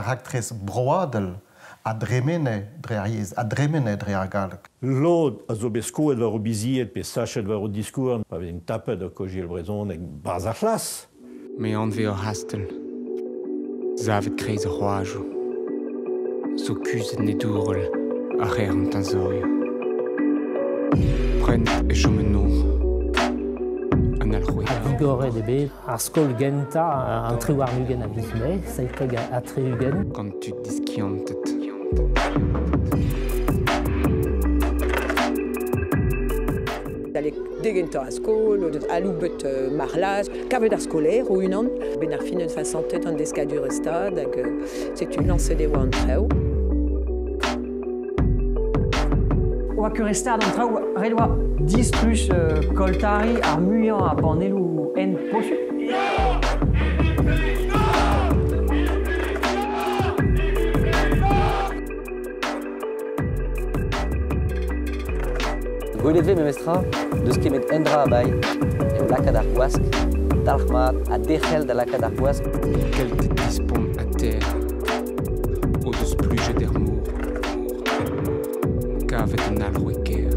actrice broadel a dremene dreiz, a dremene dreiagalk. Lod a zo beskoet war o biziet pe sachet war o diskur, pa vez un tapet o kojil brezon eg baz ar chlas. Me an ve o hastel. Zavet kreiz a c'hoajo. So kuzet nedourel a c'her an tazorio. Prent e chomen nor. An alc'hwe. Vigore debe, ar skol genta an tre war nugen a bizme, saiteg a tre ugen. Quand tu diskiantet. Dalek degenta a skol, a loubet marlaz, kavet ar skoler o unan. Ben ar finet fa santet an deskadur estad, hag setu lancet e oa an treo. Oa kurestad an treo red oa distrus koltari ar muian a banelou en posu. Goelet memestra, deus kemet endra a bai, eo lakad ar gwask, talc'mat a dechel da lakad ar gwask. Kelt dispon a terre. O deus plujet er mour. Kavet an alc'hwe ker.